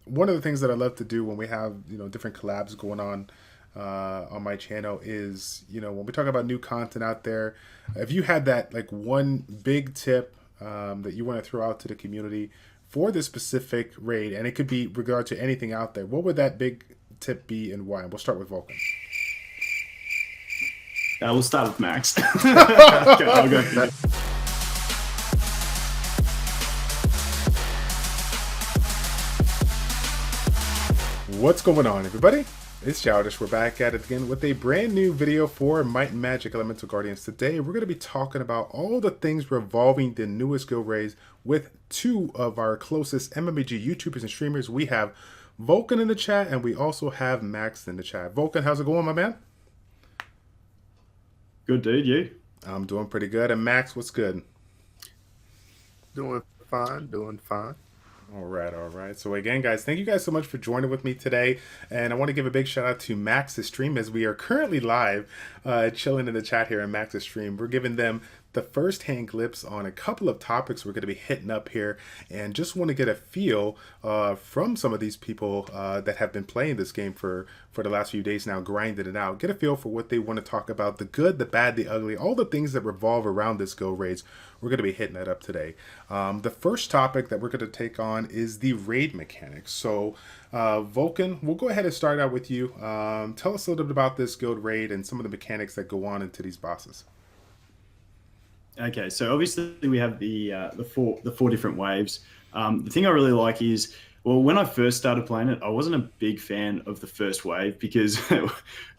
one of the things that I love to do when we have different collabs going on my channel is when we talk about new content out there, if you had that like one big tip that you want to throw out to the community for this specific raid, and it could be regard to anything out there, what would that big tip be and why? We'll start with Vulcan. We'll start with Max. I'll go for it. What's going on, everybody? It's Childish. We're back at it again with a brand new video for Might and Magic Elemental Guardians. Today, we're going to be talking about all the things revolving the newest guild raids with two of our closest MMEG YouTubers and streamers. We have Volkin in the chat, and we also have Max in the chat. Volkin, how's it going, my man? Good, dude. You? I'm doing pretty good. And Max, what's good? Doing fine, doing fine. All right. So again, guys, thank you guys so much for joining with me today. And I want to give a big shout out to Max's stream as we are currently live, chilling in the chat here in Max's stream. We're giving them the first-hand glimpse on a couple of topics we're going to be hitting up here, and just want to get a feel from some of these people that have been playing this game for the last few days now, grinding it out. Get a feel for what they want to talk about, the good, the bad, the ugly, all the things that revolve around this guild raids. We're going to be hitting that up today. The first topic that we're going to take on is the raid mechanics. So Vulcan, we'll go ahead and start out with you. Tell us a little bit about this guild raid and some of the mechanics that go on into these bosses. Okay, so obviously we have the four different waves. The thing I really like is, well, when I first started playing it, I wasn't a big fan of the first wave because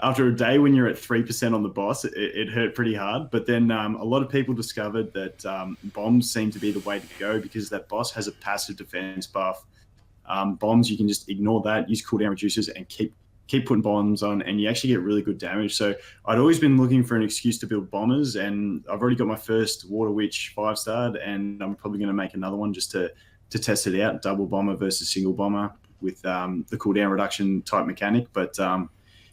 after a day when you're at 3% on the boss, it hurt pretty hard. But then a lot of people discovered that bombs seem to be the way to go because that boss has a passive defense buff. Bombs, you can just ignore that, use cooldown reducers, and keep putting bombs on, and you actually get really good damage. So I'd always been looking for an excuse to build bombers, and I've already got my first Water Witch 5-starred, and I'm probably going to make another one just to test it out, double bomber versus single bomber with the cooldown reduction type mechanic. But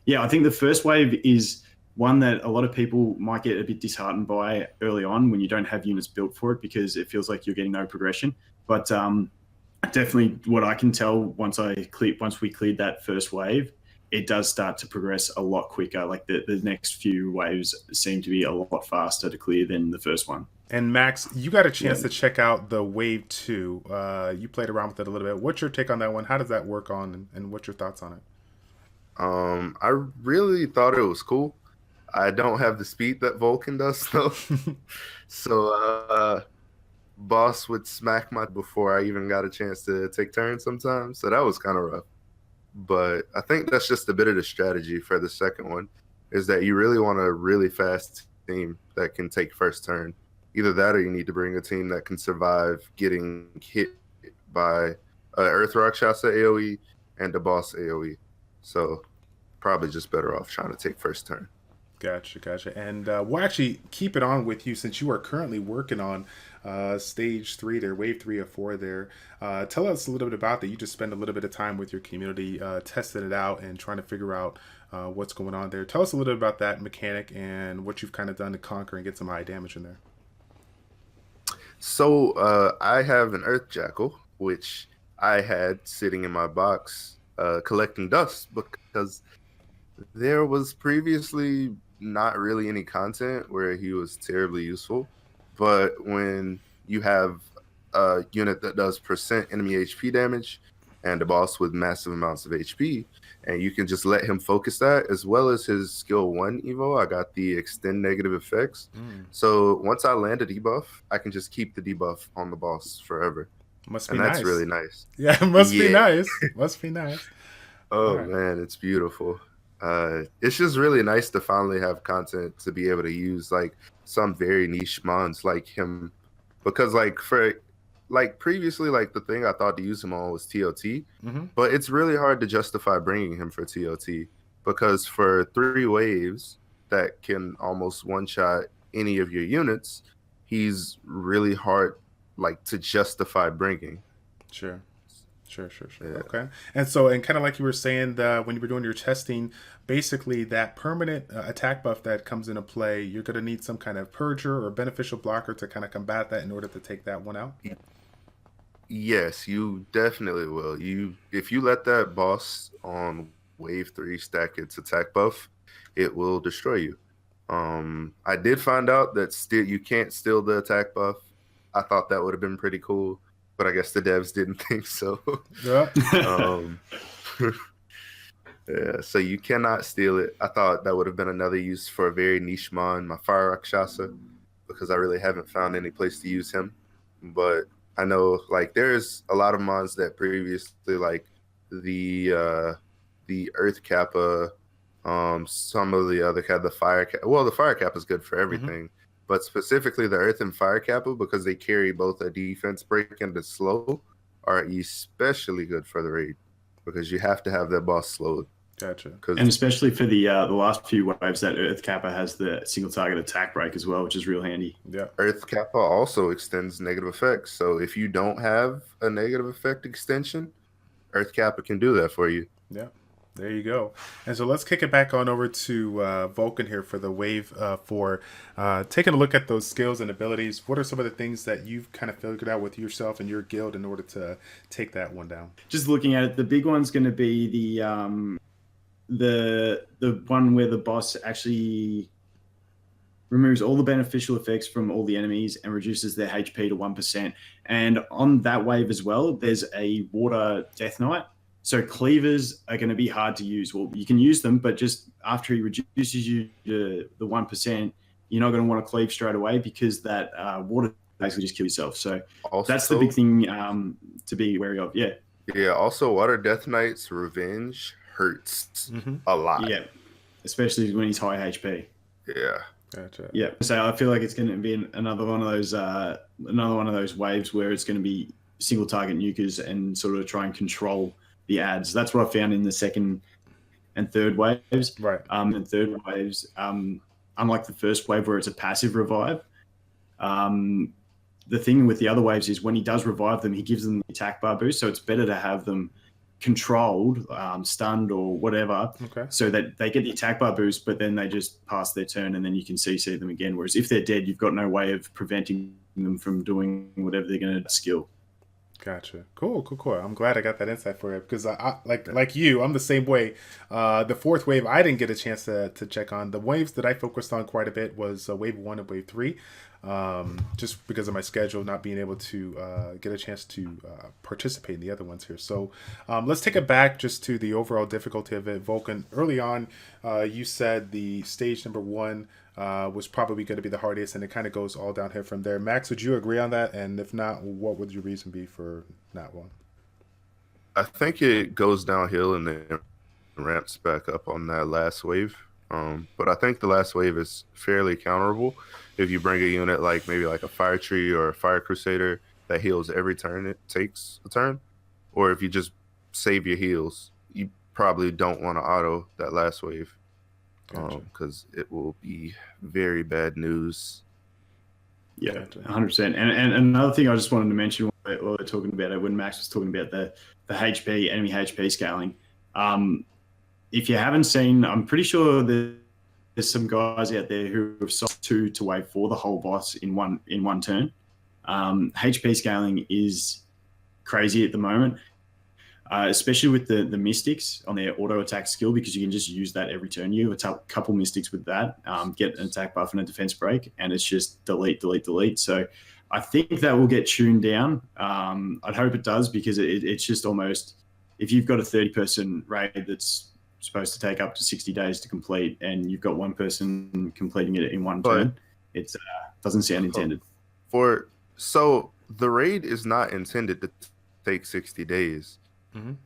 yeah, I think the first wave is one that a lot of people might get a bit disheartened by early on when you don't have units built for it because it feels like you're getting no progression. But definitely what I can tell once we cleared that first wave, it does start to progress a lot quicker. Like the next few waves seem to be a lot faster to clear than the first one. And Max, you got a chance to check out the Wave 2. You played around with it a little bit. What's your take on that one? How does that work on, and what's your thoughts on it? I really thought it was cool. I don't have the speed that Vulcan does, though. So boss would smack my before I even got a chance to take turns sometimes. So that was kind of rough. But I think that's just a bit of the strategy for the second one, is that you really want a really fast team that can take first turn. Either that or you need to bring a team that can survive getting hit by Earth Rock shots at AoE and a boss AoE. So probably just better off trying to take first turn. Gotcha. And we'll actually keep it on with you since you are currently working on stage 3 there, wave 3 or 4 there. Tell us a little bit about that. You just spend a little bit of time with your community testing it out and trying to figure out what's going on there. Tell us a little bit about that mechanic and what you've kind of done to conquer and get some high damage in there. So I have an Earth Jackal, which I had sitting in my box collecting dust because there was previously not really any content where he was terribly useful. But when you have a unit that does percent enemy HP damage and a boss with massive amounts of HP, and you can just let him focus that, as well as his skill 1 evo, I got the extend negative effects. So once I land a debuff, I can just keep the debuff on the boss forever. Must be nice. That's really nice. Yeah, it must be nice. Must be nice. Oh, man, it's beautiful. It's just really nice to finally have content to be able to use like some very niche mons like him, because previously, like the thing I thought to use him on was TOT, but it's really hard to justify bringing him for TOT because for 3 waves that can almost one-shot any of your units, he's really hard like to justify bringing. Sure. Yeah. Okay. And kind of like you were saying, when you were doing your testing, basically that permanent attack buff that comes into play, you're going to need some kind of purger or beneficial blocker to kind of combat that in order to take that one out. Yes, you definitely will. If you let that boss on wave 3 stack its attack buff, it will destroy you. I did find out that still you can't steal the attack buff. I thought that would have been pretty cool, but I guess the devs didn't think so. Yeah. um, yeah, so you cannot steal it. I thought that would have been another use for a very niche mon, my Fire Rakshasa, because I really haven't found any place to use him. But I know like there's a lot of mons that previously like the Earth Kappa, some of the other the Fire Kappa. Well, the Fire Kappa is good for everything, but specifically the Earth and Fire Kappa, because they carry both a defense break and a slow, are especially good for the raid because you have to have that boss slowed. Gotcha. And especially for the last few waves, that Earth Kappa has the single target attack break as well, which is real handy. Yeah. Earth Kappa also extends negative effects. So if you don't have a negative effect extension, Earth Kappa can do that for you. Yeah. There you go. And so let's kick it back on over to Vulcan here for the wave for taking a look at those skills and abilities. What are some of the things that you've kind of figured out with yourself and your guild in order to take that one down? Just looking at it, the big one's going to be the one where the boss actually removes all the beneficial effects from all the enemies and reduces their HP to 1%. And on that wave as well, there's a water death knight. So cleavers are going to be hard to use. Well, you can use them, but just after he reduces you to the 1%, you're not going to want to cleave straight away because that water basically just kills yourself. So Also, that's the big thing to be wary of. Yeah. Yeah. Also, Water Death Knight's revenge hurts a lot. Yeah. Especially when he's high HP. Yeah. Gotcha. Yeah. So I feel like it's going to be another one of those waves where it's going to be single target nukers and sort of try and control the ads. That's what I found in the second and third waves. Right. And third waves, unlike the first wave where it's a passive revive, the thing with the other waves is when he does revive them, he gives them the attack bar boost. So it's better to have them controlled, stunned or whatever, so that they get the attack bar boost, but then they just pass their turn and then you can CC them again. Whereas if they're dead, you've got no way of preventing them from doing whatever they're going to skill. Gotcha. Cool. I'm glad I got that insight for you because I like you, I'm the same way. The fourth wave, I didn't get a chance to check on. The waves that I focused on quite a bit was wave 1 and wave 3. Just because of my schedule, not being able to get a chance to participate in the other ones here. So let's take it back just to the overall difficulty of it. Vulcan, early on, you said the stage number 1 was probably going to be the hardest, and it kind of goes all downhill from there. Max, would you agree on that? And if not, what would your reason be for not one? I think it goes downhill and then ramps back up on that last wave. But I think the last wave is fairly counterable if you bring a unit like maybe like a Fire Tree or a Fire Crusader that heals every turn it takes a turn. Or if you just save your heals, you probably don't want to auto that last wave. Because it will be very bad news. Yeah, 100%. And another thing I just wanted to mention while we're talking about it, when Max was talking about the HP, enemy HP scaling. If you haven't seen, I'm pretty sure there's some guys out there who have sold 2 to wave 4 the whole boss in one turn. HP scaling is crazy at the moment. Especially with the mystics on their auto attack skill, because you can just use that every turn. You have a couple mystics with that, get an attack buff and a defense break, and it's just delete. So I think that will get tuned down. I'd hope it does, because it's just almost, if you've got a 30-person raid that's supposed to take up to 60 days to complete, and you've got one person completing it in one turn, it doesn't sound intended. So the raid is not intended to take 60 days.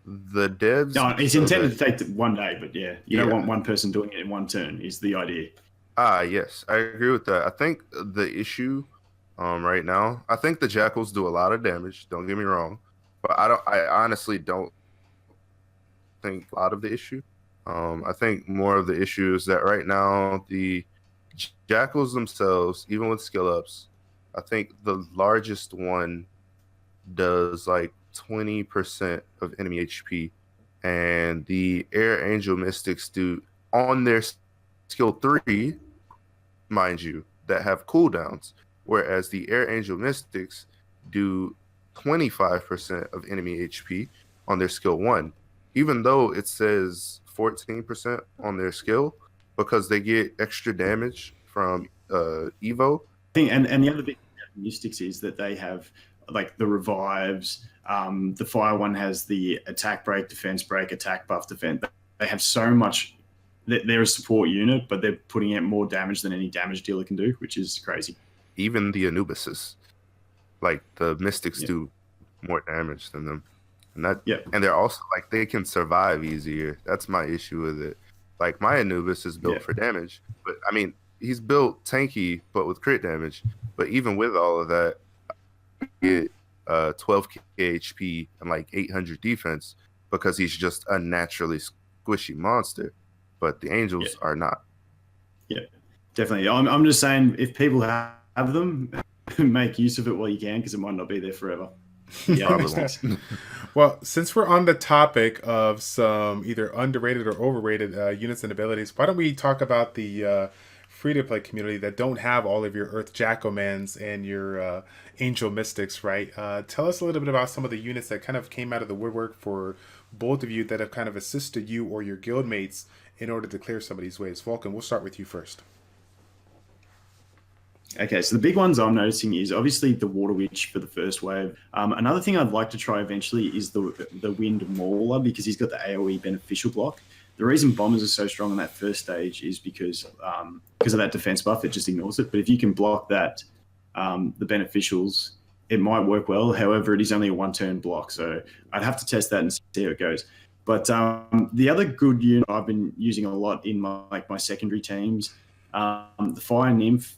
The devs. No, it's intended to take 1 day, but you don't want one person doing it in one turn is the idea. Yes, I agree with that. I think the issue right now, I think the Jackals do a lot of damage, don't get me wrong, but I honestly don't think a lot of the issue. I think more of the issue is that right now the Jackals themselves, even with skill ups, I think the largest one does like 20% of enemy HP, and the Air Angel Mystics do on their skill 3, mind you, that have cooldowns, whereas the Air Angel Mystics do 25% of enemy HP on their skill 1, even though it says 14% on their skill, because they get extra damage from Evo. Thing and the other big mystics is that they have like the revives. The fire one has the attack break, defense break, attack buff, defense. They have so much. They're a support unit, but they're putting out more damage than any damage dealer can do, which is crazy. Even the Anubises, like the mystics, do more damage than them, and and they're also like they can survive easier. That's my issue with it. Like my Anubis is built for damage, but I mean he's built tanky but with crit damage. But even with all of that, you get 12k HP and like 800 defense because he's just a naturally squishy monster. But the angels are not. Yeah, definitely. I'm just saying if people have them, make use of it while you can, because it might not be there forever. Yeah. Well, since we're on the topic of some either underrated or overrated units and abilities, why don't we talk about the free-to-play community that don't have all of your Earth Jackomans and your Angel Mystics, right? Tell us a little bit about some of the units that kind of came out of the woodwork for both of you that have kind of assisted you or your guildmates in order to clear some of these waves. Volkin, we'll start with you first. Okay, so the big ones I'm noticing is obviously the Water Witch for the first wave. Another thing I'd like to try eventually is the Wind Mauler, because he's got the AoE beneficial block. The reason bombers are so strong on that first stage is because of that defense buff. It just ignores it. But if you can block that, the beneficials, it might work well. However, it is only a one-turn block, so I'd have to test that and see how it goes. But the other good unit I've been using a lot in my secondary teams, the Fire Nymph,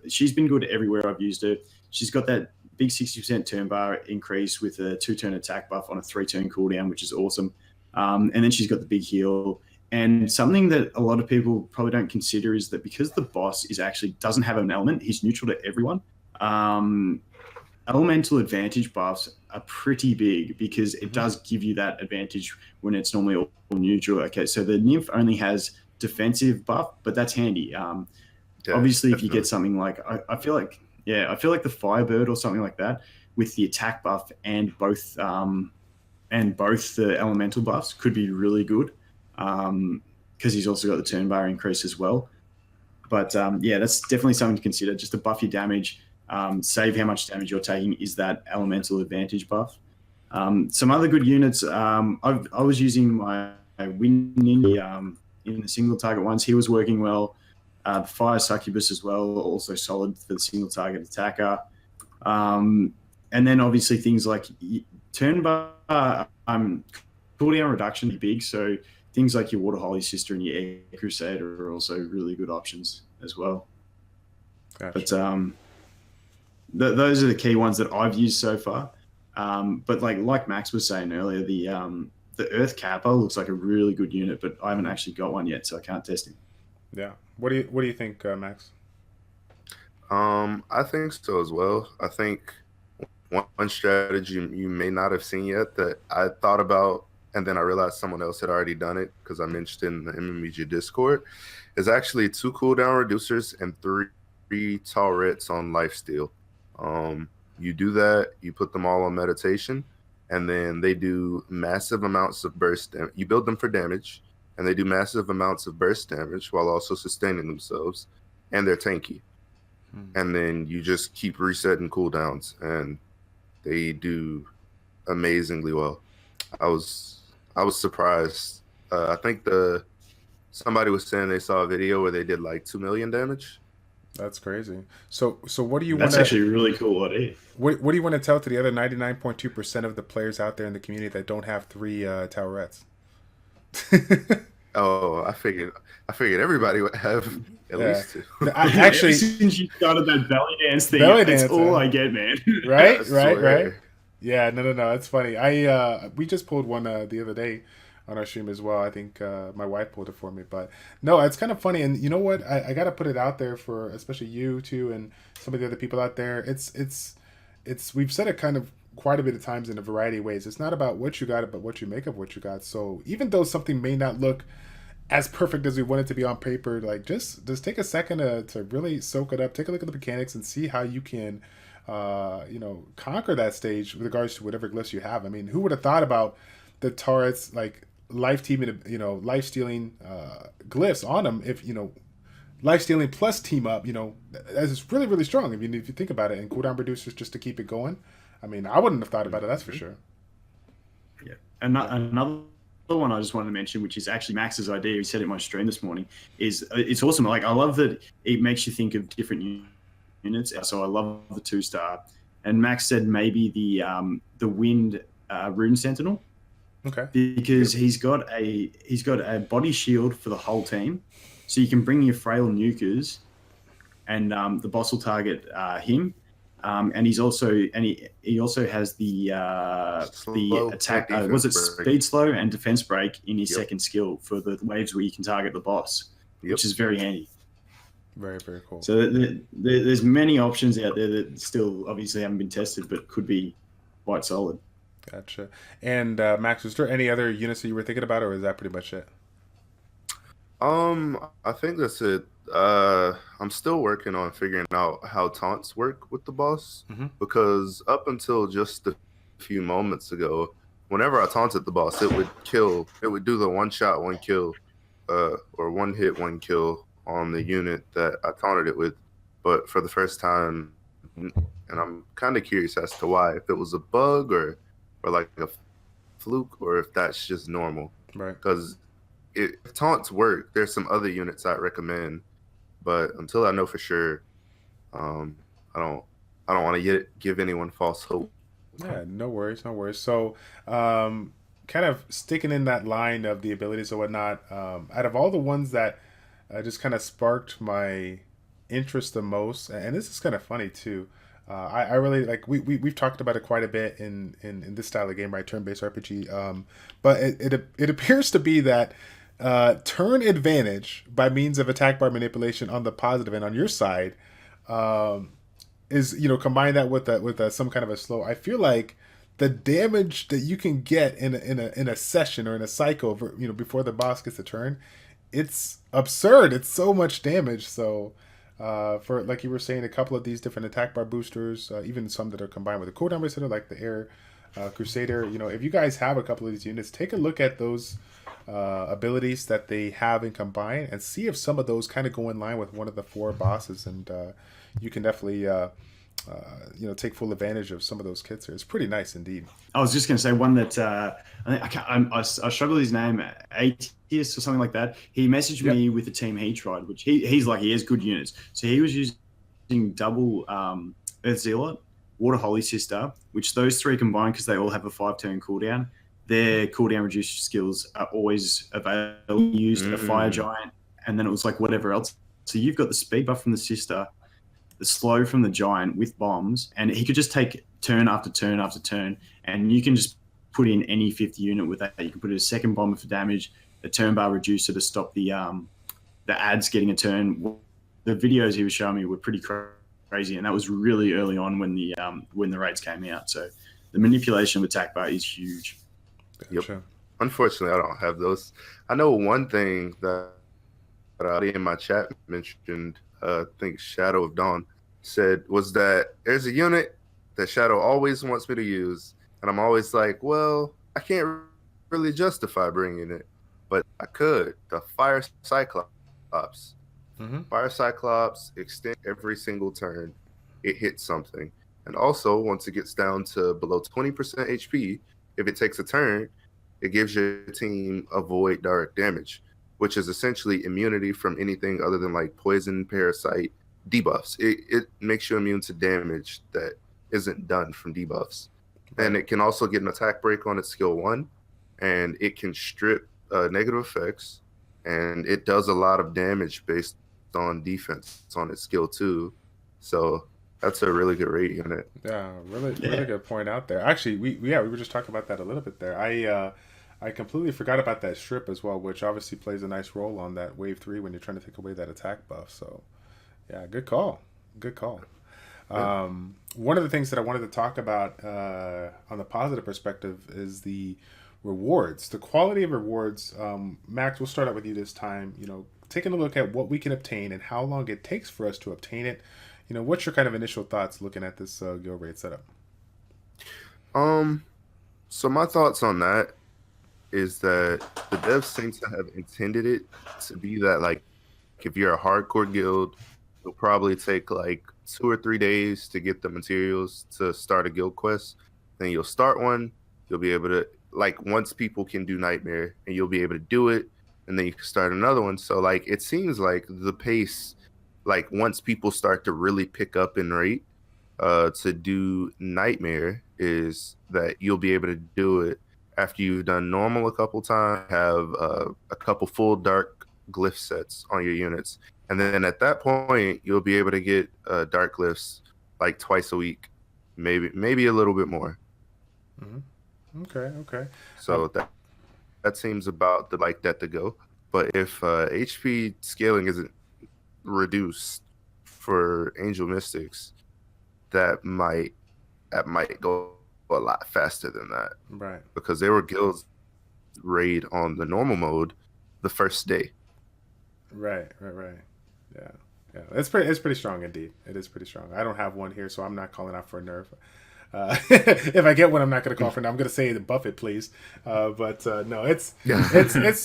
she's been good everywhere I've used her. She's got that big 60% turn bar increase with a 2-turn attack buff on a 3-turn cooldown, which is awesome. And then she's got the big heal. And something that a lot of people probably don't consider is that because the boss doesn't have an element, he's neutral to everyone. Elemental advantage buffs are pretty big because it does give you that advantage when it's normally all neutral. Okay, so the Nymph only has defensive buff, but that's handy. Obviously, if you get something like I feel like the Firebird or something like that with the attack buff and both the elemental buffs could be really good, because he's also got the turn bar increase as well. But that's definitely something to consider. Just to buff your damage, save how much damage you're taking is that elemental advantage buff. Some other good units. I was using my Wind Ninja in the single target ones. He was working well. The Fire Succubus as well, also solid for the single target attacker. And then obviously things like turn bar, cooldown reduction is big. So things like your Water Holy Sister and your Air Crusader are also really good options as well. Gotcha. But those are the key ones that I've used so far. But like Max was saying earlier, the Earth Kappa looks like a really good unit, but I haven't actually got one yet, so I can't test him. Yeah. What do you think, Max? I think so as well. I think one strategy you may not have seen yet that I thought about, and then I realized someone else had already done it because I mentioned in the MMEG Discord, is actually 2 cooldown reducers and 3 turrets on lifesteal. You do that, you put them all on meditation, and then they do massive amounts of burst. You build them for damage, and they do massive amounts of burst damage while also sustaining themselves, and they're tanky. And then you just keep resetting cooldowns, and they do amazingly well. I was surprised. I think somebody was saying they saw a video where they did like 2 million damage. That's crazy. So what do you want? That's actually really cool idea. What do you want to tell to the other 99.2% of the players out there in the community that don't have 3 towerettes? Oh, I figured everybody would have at least 2. Actually, since you started that belly dance thing, that's all I get, man. Right. Yeah, no, it's funny. We just pulled one the other day on our stream as well. I think my wife pulled it for me, but no, it's kind of funny. And you know what? I got to put it out there for especially you too, and some of the other people out there. It's we've said it kind of quite a bit of times in a variety of ways. It's not about what you got, but what you make of what you got. So even though something may not look as perfect as we want it to be on paper, like just take a second to really soak it up, take a look at the mechanics and see how you can conquer that stage with regards to whatever glyphs you have. I mean, who would have thought about the turrets like life teaming, life stealing glyphs on them? If life stealing plus team up, as it's really really strong. If you think about it, and cooldown reducers just to keep it going. I mean, I wouldn't have thought about it. That's for sure. Yeah, and another one I just wanted to mention, which is actually Max's idea. He said it in my stream this morning. Is it's awesome. Like I love that it makes you think of different units. So I love the 2-star. And Max said maybe the wind rune sentinel. Okay. Because he's got a body shield for the whole team, so you can bring your frail nukers, and the boss will target him. And he also has the attack. Was it speed slow and defense break in his second skill for the waves where you can target the boss, which is very handy. Very very cool. So there's many options out there that still obviously haven't been tested, but could be quite solid. Gotcha. And Max, was there any other units that you were thinking about, or is that pretty much it? I think that's it. I'm still working on figuring out how taunts work with the boss, because up until just a few moments ago, whenever I taunted the boss, it would kill. It would do the one shot, one kill, or one hit, one kill on the unit that I taunted it with. But for the first time, and I'm kind of curious as to why, if it was a bug or like a fluke, or if that's just normal. Right. Because if taunts work, there's some other units I'd recommend, but until I know for sure, I don't want to give anyone false hope. Yeah, no worries. So, kind of sticking in that line of the abilities or whatnot, out of all the ones that just kind of sparked my interest the most, and this is kind of funny too. I really like we've talked about it quite a bit in this style of game, right? Turn-based RPG. But it appears to be that turn advantage by means of attack bar manipulation on the positive end on your side is combine that with some kind of a slow. I feel like the damage that you can get in a session or in a cycle, before the boss gets a turn, it's absurd. It's so much damage. So. For like you were saying, a couple of these different attack bar boosters, even some that are combined with a cooldown resetter, like the Air Crusader. If you guys have a couple of these units, take a look at those abilities that they have in combine and see if some of those kind of go in line with one of the 4 bosses, and you can definitely take full advantage of some of those kits here. It's pretty nice indeed. I was just going to say one that I struggle with his name, Atheist or something like that. He messaged me with the team he tried, which he's like, he has good units. So he was using double Earth Zealot, Water Holy Sister, which those 3 combined, because they all have a 5-turn cooldown, their cooldown reduced skills are always available. Used a Fire Giant, and then it was like whatever else. So you've got the speed buff from the Sister, the slow from the Giant with bombs, and he could just take turn after turn after turn, and you can just put in any 50 unit with that. You can put in a second bomber for damage, a turn bar reducer to stop the ads getting a turn. The videos he was showing me were pretty crazy, and that was really early on when the raids came out. So the manipulation of attack bar is huge. Yep. Unfortunately, I don't have those. I know one thing that in my chat mentioned, I think Shadow of Dawn said, was that there's a unit that Shadow always wants me to use, and I'm always like, well, I can't really justify bringing it, but I could. The Fire Cyclops. Fire Cyclops extend every single turn. It hits something. And also, once it gets down to below 20% HP, if it takes a turn, it gives your team avoid direct damage, which is essentially immunity from anything other than like poison, parasite, debuffs. It makes you immune to damage that isn't done from debuffs. And it can also get an attack break on its skill 1, and it can strip negative effects, and it does a lot of damage based on defense on its skill 2. So that's a really good raid unit. Yeah, really good point out there. Actually, we were just talking about that a little bit there. I completely forgot about that strip as well, which obviously plays a nice role on that wave 3 when you're trying to take away that attack buff. So, yeah, good call. Yeah. One of the things that I wanted to talk about on the positive perspective is the rewards, the quality of rewards. Max, we'll start out with you this time. Taking a look at what we can obtain and how long it takes for us to obtain it. what's your kind of initial thoughts looking at this guild raid setup? So my thoughts on that is that the devs seem to have intended it to be that, like, if you're a hardcore guild, it'll probably take like 2 or 3 days to get the materials to start a guild quest. Then you'll start one. You'll be able to, like, once people can do Nightmare, and you'll be able to do it, and then you can start another one. So like it seems like the pace, like once people start to really pick up in rate to do Nightmare, is that you'll be able to do it after you've done normal a couple times, have a couple full dark glyph sets on your units, and then at that point you'll be able to get dark glyphs like twice a week, maybe a little bit more. Okay. So that seems about like that to go. But if HP scaling isn't reduced for Angel Mystics, that might go a lot faster than that. Right. Because there were guilds raid on the normal mode the first day. Right. Yeah. It's pretty strong indeed. It is pretty strong. I don't have one here, so I'm not calling out for a nerf. If I get one, I'm not going to call for it. I'm going to say the buff it, please. But no, it's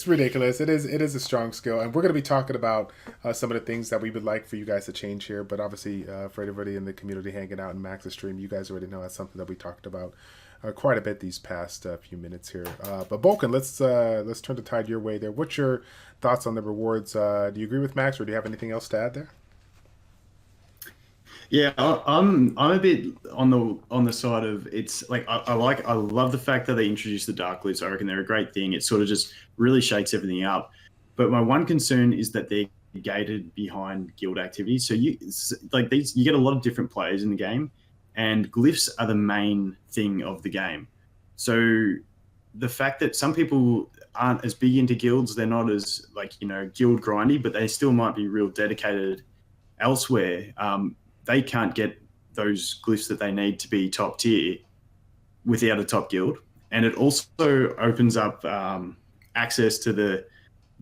ridiculous. It is a strong skill, and we're going to be talking about some of the things that we would like for you guys to change here. But obviously, for everybody in the community hanging out in Max's stream, you guys already know that's something that we talked about quite a bit these past few minutes here. But Volkin, let's turn the tide your way there. What's your thoughts on the rewards? Do you agree with Max, or do you have anything else to add there? Yeah, I'm a bit on the side of, it's like I love the fact that they introduced the dark glyphs. I reckon they're a great thing. It sort of just really shakes everything up. But my one concern is that they're gated behind guild activities. So you get a lot of different players in the game, and glyphs are the main thing of the game. So the fact that some people aren't as big into guilds, they're not as guild grindy, but they still might be real dedicated elsewhere. They can't get those glyphs that they need to be top tier without a top guild. And it also opens up access to the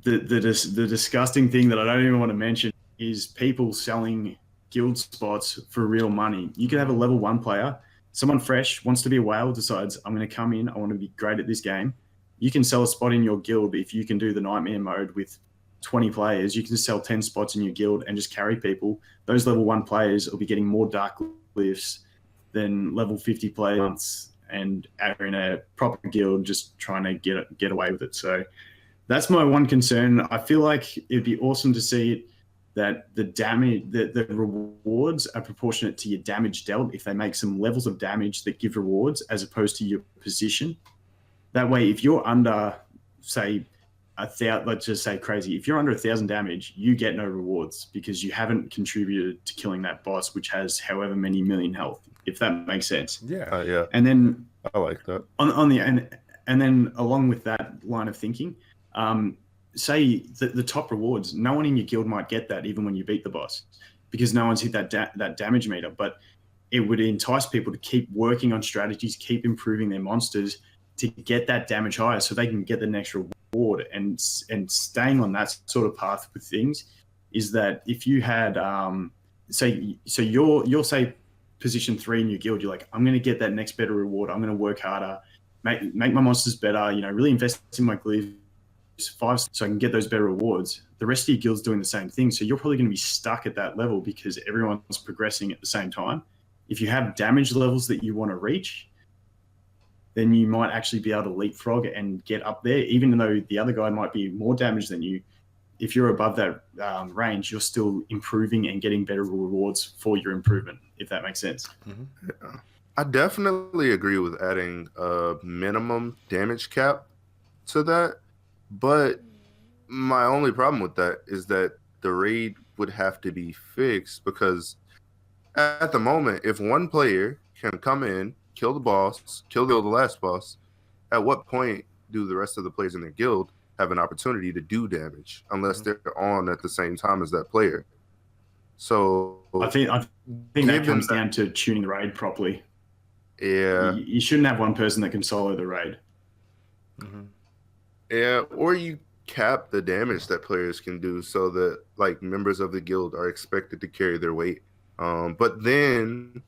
disgusting thing that I don't even want to mention, is people selling guild spots for real money. You could have a level 1 player, someone fresh wants to be a whale, decides, I'm going to come in, I want to be great at this game. You can sell a spot in your guild if you can do the Nightmare mode with 20 players. You can just sell 10 spots in your guild and just carry people. Those level 1 players will be getting more dark glyphs than level 50 players and are in a proper guild just trying to get away with it. So that's my one concern. I feel like it'd be awesome to see it, that the rewards are proportionate to your damage dealt. If they make some levels of damage that give rewards as opposed to your position, that way if you're under, say, 1,000, let's just say crazy, if you're under 1,000 damage, you get no rewards because you haven't contributed to killing that boss, which has however many million health, if that makes sense. Yeah. Yeah. And then I like that. And then along with that line of thinking, say the top rewards, no one in your guild might get that even when you beat the boss, because no one's hit that damage meter. But it would entice people to keep working on strategies, keep improving their monsters to get that damage higher, so they can get the next reward. And staying on that sort of path with things is that if you had you're say position 3 in your guild, you're like, I'm going to get that next better reward, I'm going to work harder, make my monsters better, really invest in my glyphs 5 so I can get those better rewards. The rest of your guild's doing the same thing, so you're probably going to be stuck at that level because everyone's progressing at the same time. If you have damage levels that you want to reach, then you might actually be able to leapfrog and get up there, even though the other guy might be more damaged than you. If you're above that range, you're still improving and getting better rewards for your improvement, if that makes sense. Mm-hmm. Yeah. I definitely agree with adding a minimum damage cap to that, but my only problem with that is that the raid would have to be fixed, because at the moment, if one player can come in, kill the boss, kill the last boss, at what point do the rest of the players in their guild have an opportunity to do damage unless they're on at the same time as that player? So I think that comes down to tuning the raid properly. Yeah. You shouldn't have one person that can solo the raid. Mm-hmm. Yeah, or you cap the damage that players can do so that, like, members of the guild are expected to carry their weight But then,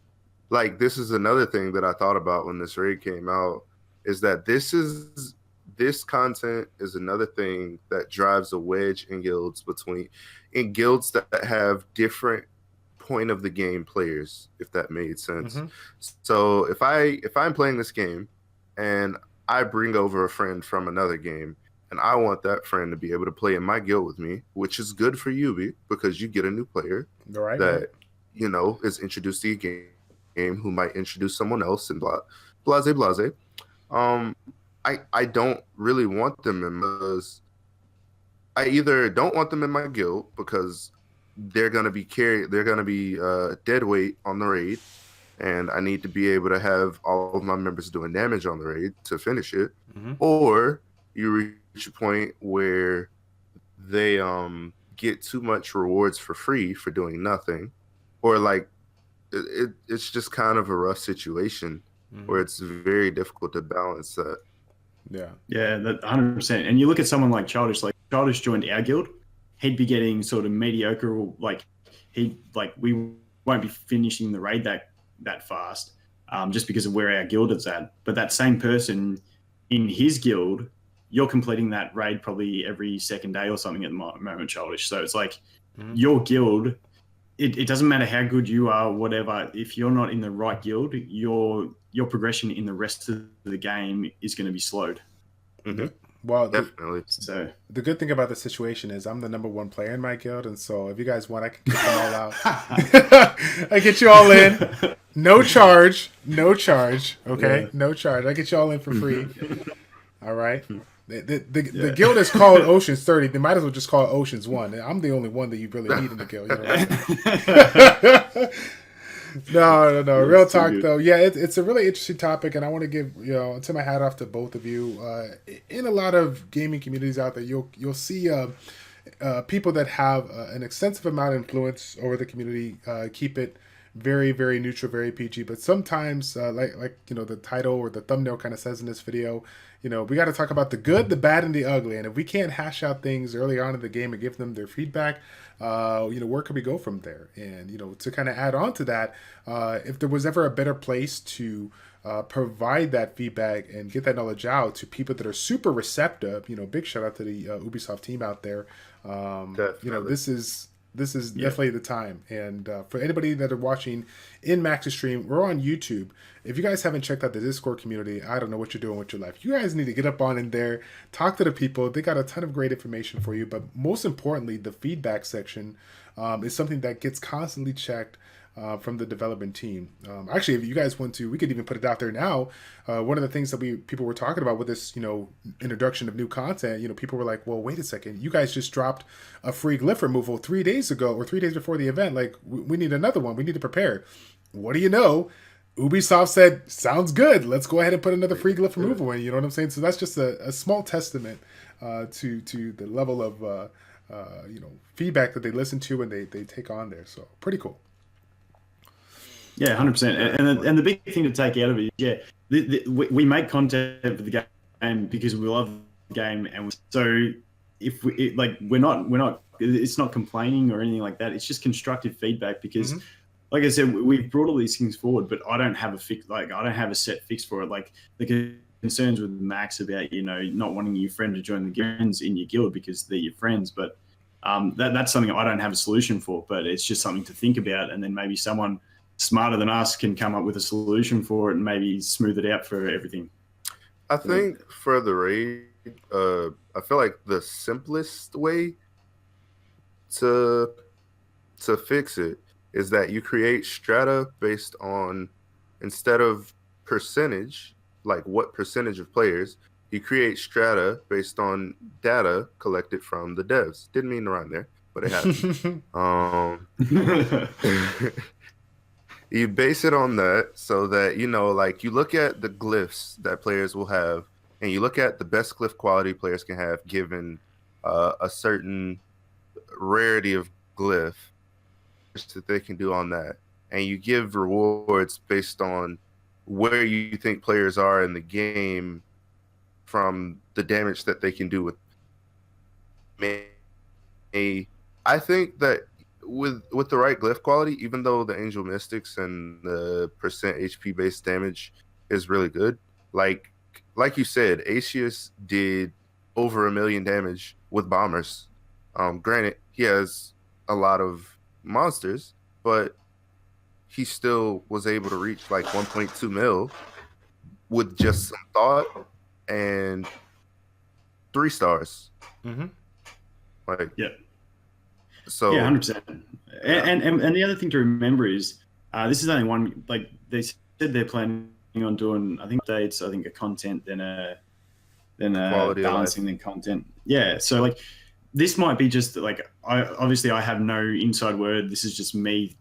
like, this is another thing that I thought about when this raid came out, is that this content is another thing that drives a wedge in guilds that have different point of the game players, if that made sense. Mm-hmm. So if I'm playing this game and I bring over a friend from another game, and I want that friend to be able to play in my guild with me, which is good for you because you get a new player Right. that is introduced to your game who might introduce someone else and blase blase. I don't really want them because I either don't want them in my guild because they're gonna be dead weight on the raid, and I need to be able to have all of my members doing damage on the raid to finish it. Mm-hmm. Or you reach a point where they get too much rewards for free for doing nothing, or like it's just kind of a rough situation where it's very difficult to balance that. Yeah. Yeah, that 100%. And you look at someone like Childish joined our guild, he'd be getting sort of mediocre, we won't be finishing the raid that fast, just because of where our guild is at. But that same person in his guild, you're completing that raid probably every second day or something at the moment, Childish. So it's like your guild, it doesn't matter how good you are, whatever. If you're not in the right guild, your progression in the rest of the game is going to be slowed. Mm-hmm. Well, definitely. So the good thing about the situation is I'm the #1 player in my guild, and so if you guys want, I can get them all out. I get you all in, no charge. Okay, no charge. I get you all in for free. All right. The guild is called Oceans 30. They might as well just call it Oceans 1. I'm the only one that you really need in the guild. No. Real talk though. Yeah, it's a really interesting topic, and I want to give tip my hat off to both of you. In a lot of gaming communities out there, you'll see people that have an extensive amount of influence over the community keep it very, very neutral, very PG. But sometimes, like the title or the thumbnail kind of says in this video, we got to talk about the good, the bad, and the ugly. And if we can't hash out things early on in the game and give them their feedback, where can we go from there? And to kind of add on to that, if there was ever a better place to provide that feedback and get that knowledge out to people that are super receptive, big shout out to the Ubisoft team out there. This is definitely the time. And for anybody that are watching in Max's stream, we're on YouTube. If you guys haven't checked out the Discord community, I don't know what you're doing with your life. You guys need to get up on in there, talk to the people. They got a ton of great information for you. But most importantly, the feedback section is something that gets constantly checked from the development team. Actually, if you guys want to, we could even put it out there now. One of the things that people were talking about with this, introduction of new content, people were like, well, wait a second, you guys just dropped a free glyph removal 3 days ago or 3 days before the event. Like, we need another one. We need to prepare. What do you know? Ubisoft said, sounds good. Let's go ahead and put another free glyph removal in. You know what I'm saying? So that's just a small testament to the level of feedback that they listen to and they take on there. So pretty cool. Yeah, 100%. And the big thing to take out of it is, we make content for the game because we love the game, and so if we're not, it's not complaining or anything like that. It's just constructive feedback because, like I said, we've brought all these things forward, but I don't have I don't have a set fix for it. Like the concerns with Max about not wanting your friend to join the guilds in your guild because they're your friends, but that's something I don't have a solution for. But it's just something to think about, and then maybe someone smarter than us can come up with a solution for it and maybe smooth it out for everything. I think for the raid, I feel like the simplest way to fix it is that you create strata based on, instead of percentage, like what percentage of players, you create strata based on data collected from the devs. Didn't mean to rhyme there, but it happened. You base it on that so that, like you look at the glyphs that players will have and you look at the best glyph quality players can have given a certain rarity of glyph that they can do on that. And you give rewards based on where you think players are in the game from the damage that they can do with me. I think that with the right glyph quality, even though the Angel Mystics and the percent HP based damage is really good, like you said, Asius did over 1 million damage with bombers. Granted, he has a lot of monsters, but he still was able to reach like 1.2 mil with just some thought and 3 stars. Mm-hmm. Like, Yeah. so Yeah, 100%. And the other thing to remember is this is only one. Like they said, they're planning on doing, I think, updates. I think a content, then a Quality of balancing, life. then content. Yeah. So like this might be just like I have no inside word. This is just me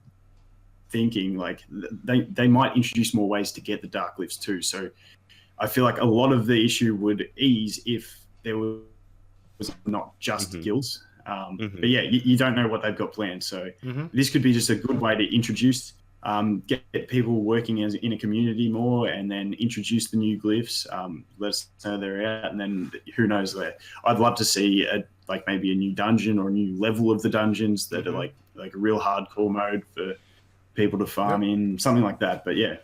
thinking. Like they might introduce more ways to get the dark glyphs too. So I feel like a lot of the issue would ease if there was not just Mhm. guilds. Mhm. But yeah, you don't know what they've got planned. So this could be just a good way to introduce, get people working in a community more, and then introduce the new glyphs. Let us know they're out, and then who knows where. I'd love to see like maybe a new dungeon or a new level of the dungeons that are like a real hardcore mode for people to farm in, something like that. But yeah,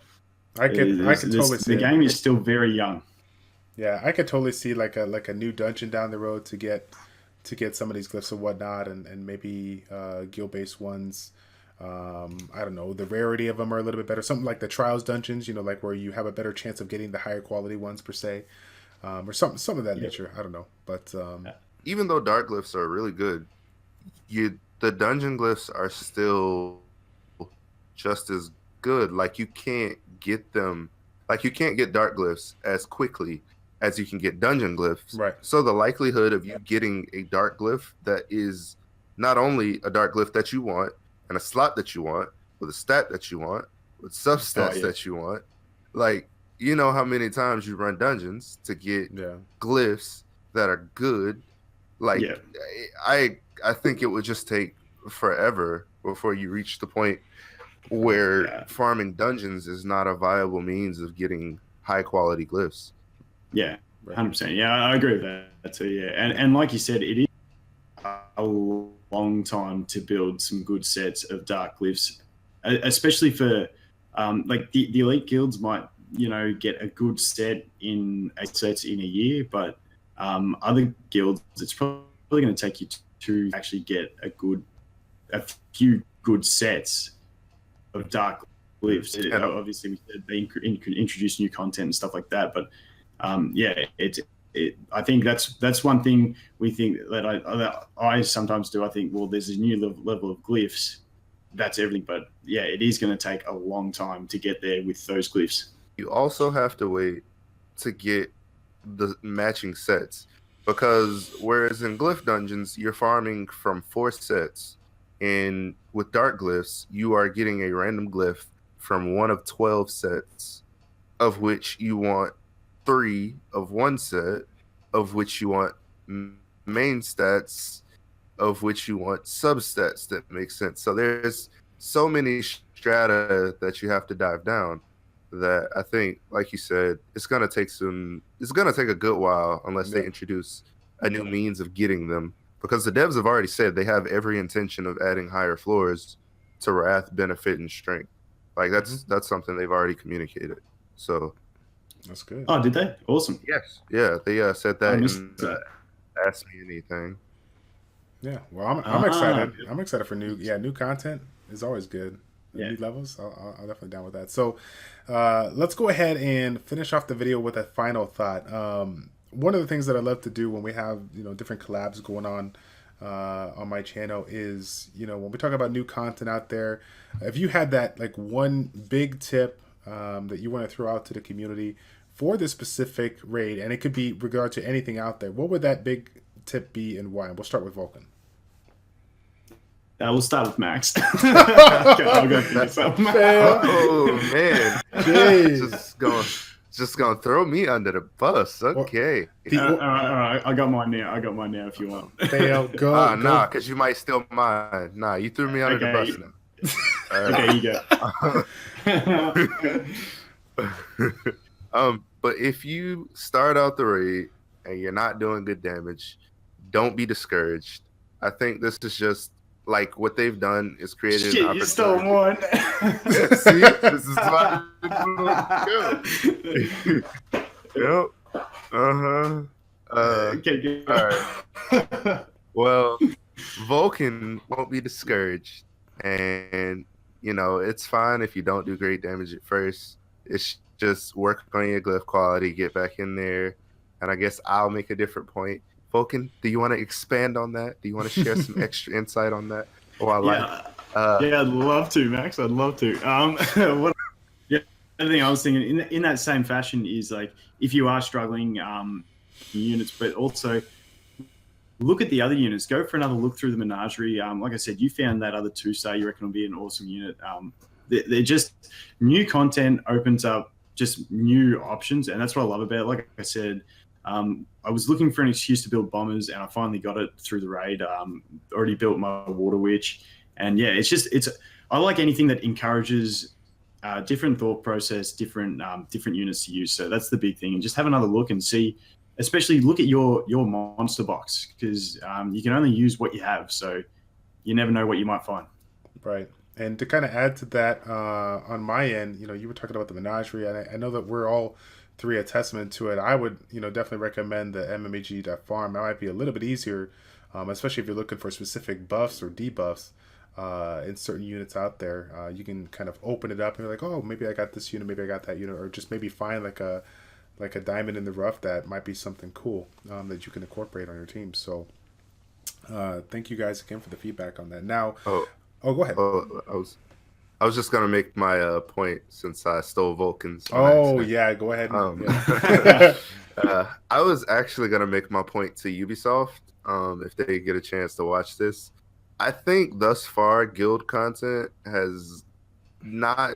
I could totally see the game is still very young. Yeah, I could totally see like a new dungeon down the road to get some of these glyphs and whatnot, and maybe guild based ones. I don't know, the rarity of them are a little bit better. Something like the trials dungeons, like where you have a better chance of getting the higher quality ones per se, or some of that nature. I don't know, but even though dark glyphs are really good, the dungeon glyphs are still just as good. Like you can't get them, like you can't get dark glyphs as quickly as you can get dungeon glyphs. Right. So the likelihood of you getting a dark glyph that is not only a dark glyph that you want and a slot that you want with a stat that you want with substats that you want, like you know how many times you run dungeons to get glyphs that are good. Like I think it would just take forever before you reach the point where farming dungeons is not a viable means of getting high quality glyphs. Yeah, 100%. Yeah, I agree with that too. Yeah, and like you said, it is a long time to build some good sets of dark glyphs, especially for like the elite guilds might get a good set in 8 sets in a year, but other guilds it's probably going to take you to actually get a few good sets of dark glyphs. Obviously, we said they introduce new content and stuff like that, but I think that's one thing we think that I sometimes do. I think, well, there's a new level of glyphs, that's everything. But yeah, it is going to take a long time to get there with those glyphs. You also have to wait to get the matching sets, because whereas in glyph dungeons you're farming from 4 sets, and with dark glyphs you are getting a random glyph from one of 12 sets, of which you want 3 of one set, of which you want main stats, of which you want substats that make sense. So there's so many strata that you have to dive down that I think, like you said, it's gonna take a good while unless they introduce a new means of getting them, because the devs have already said they have every intention of adding higher floors to Wrath, Benefit, and Strength. Like that's something they've already communicated. So that's good. Oh, did they? Awesome. Yes. Yeah, they said that in Ask Me Anything. Yeah. Well, I'm excited. I'm excited for new content is always good. New levels, I'll definitely down with that. So let's go ahead and finish off the video with a final thought. One of the things that I love to do when we have different collabs going on my channel is when we talk about new content out there, if you had that like one big tip that you want to throw out to the community for this specific raid, and it could be regard to anything out there, what would that big tip be and why? We'll start with Volkin. We'll start with Max. I'll go for myself. Oh man, just gonna throw me under the bus. Okay. All right. I got mine now. If you want. Fail. Go. Nah, because you might steal mine. Nah, you threw me under the bus now. Okay, you go. But if you start out the raid and you're not doing good damage, don't be discouraged. I think this is just like what they've done is created Shit, an you stole opportunity. one. See, this is why Yep. Uh-huh. Okay, All right. Well, Volkin won't be discouraged, and it's fine if you don't do great damage at first. It's just work on your glyph quality, get back in there, and I guess I'll make a different point. Vulcan, do you want to expand on that? Do you want to share some extra insight on that? Oh, I like. Yeah, yeah, I'd love to, Max. I'd love to. What? Yeah, the thing I was thinking in that same fashion is like if you are struggling units, but also look at the other units. Go for another look through the menagerie. Like I said, you found that other 2-star. You reckon will be an awesome unit. They're just new content opens up just new options, and that's what I love about it. Like I said, I was looking for an excuse to build bombers, and I finally got it through the raid. Already built my water witch, and yeah, it's. I like anything that encourages different thought process, different units to use. So that's the big thing, and just have another look and see. Especially look at your monster box because you can only use what you have, so you never know what you might find. Right. And to kind of add to that, on my end, you were talking about the menagerie, and I know that we're all three a testament to it. I would, definitely recommend the MMEG farm. That might be a little bit easier, especially if you're looking for specific buffs or debuffs in certain units out there. You can kind of open it up and be like, oh, maybe I got this unit, maybe I got that unit, or just maybe find like a diamond in the rough that might be something cool that you can incorporate on your team. So thank you guys again for the feedback on that. Now, go ahead. I was just gonna make my point since I stole Vulcan's. Oh yeah, go ahead. I was actually gonna make my point to Ubisoft if they get a chance to watch this. I think thus far guild content has not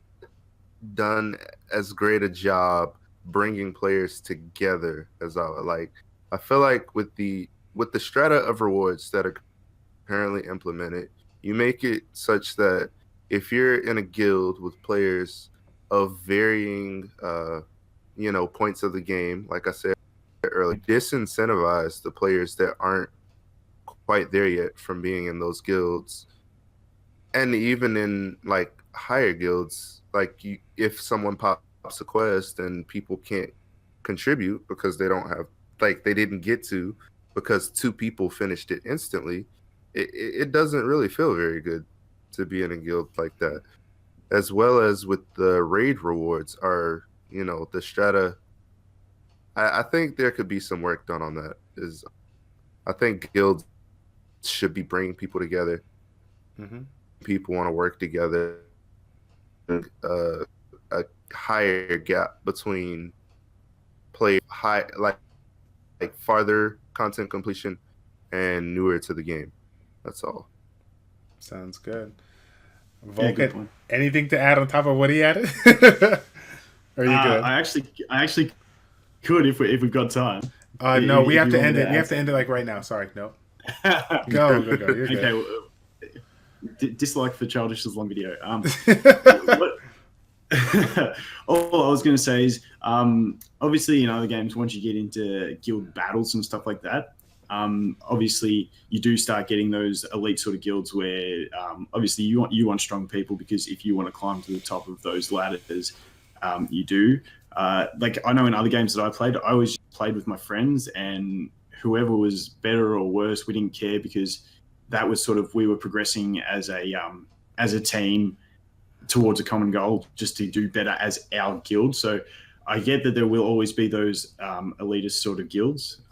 done as great a job bringing players together as I would like. I feel like with the strata of rewards that are currently implemented, you make it such that if you're in a guild with players of varying points of the game, like I said earlier, disincentivize the players that aren't quite there yet from being in those guilds. And even in like higher guilds, like if someone pops a quest and people can't contribute because they don't have, like, they didn't get to because 2 people finished it instantly, it doesn't really feel very good to be in a guild like that. As well as with the raid rewards are, the strata. I think there could be some work done on that. I think guilds should be bringing people together. Mm-hmm. People want to work together. A higher gap between play like farther content completion and newer to the game. That's all. Sounds good. Vulcan, Yeah, anything to add on top of what he added? Are you good? I actually could if we've got time. No, we have to end it. We have to end it like right now. Sorry, no. Go. You're good. Okay. Well, dislike for Childish's long video. All I was going to say is, obviously, in other games, once you get into guild battles and stuff like that, obviously you do start getting those elite sort of guilds where, obviously, you want strong people because if you want to climb to the top of those ladders, you do. Like I know in other games that I played, I always just played with my friends, and whoever was better or worse, we didn't care because that was sort of we were progressing as a team towards a common goal just to do better as our guild. So I get that there will always be those elitist sort of guilds.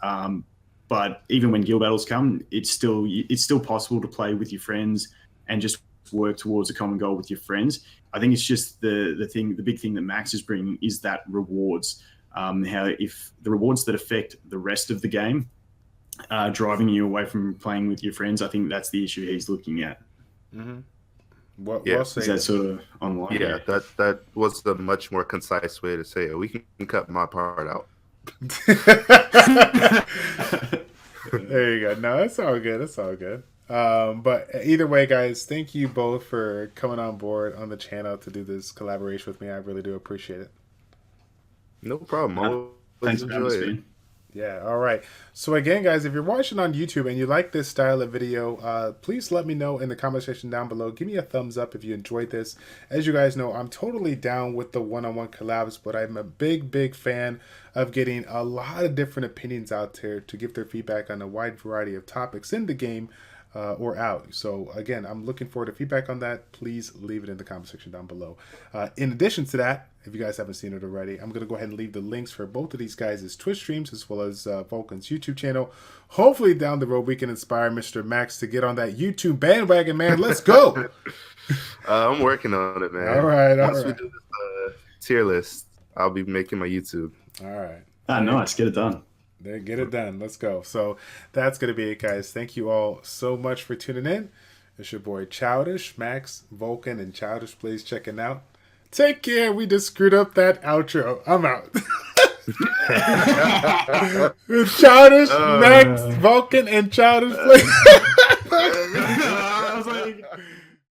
But even when guild battles come, it's still possible to play with your friends and just work towards a common goal with your friends. I think it's just the big thing that Max is bringing is that rewards. How if the rewards that affect the rest of the game driving you away from playing with your friends, I think that's the issue he's looking at. Mm-hmm. Is that sort of online? Yeah, that was the much more concise way to say it. We can cut my part out. There you go. No, that's all good. That's all good. But either way, guys, thank you both for coming on board on the channel to do this collaboration with me. I really do appreciate it. No problem. Thanks for having us, man. Yeah, all right. So again, guys, if you're watching on YouTube and you like this style of video, please let me know in the comment section down below. Give me a thumbs up if you enjoyed this. As you guys know, I'm totally down with the one-on-one collabs, but I'm a big fan of getting a lot of different opinions out there to give their feedback on a wide variety of topics in the game or out. So again, I'm looking forward to feedback on that. Please leave it in the comment section down below. In addition to that, if you guys haven't seen it already, I'm going to go ahead and leave the links for both of these guys' Twitch streams as well as Volkin's YouTube channel. Hopefully down the road we can inspire Mr. Max to get on that YouTube bandwagon, man. Let's go. I'm working on it, man. All right. Once we do this tier list, I'll be making my YouTube. All right. Ah, nice. Get it done. Then get it done. Let's go. So that's going to be it, guys. Thank you all so much for tuning in. It's your boy Childish, Max, Volkin, and ChildishPlays checking out. Take care. We just screwed up that outro. I'm out. Childish, Max, Volkin, and ChildishPlays.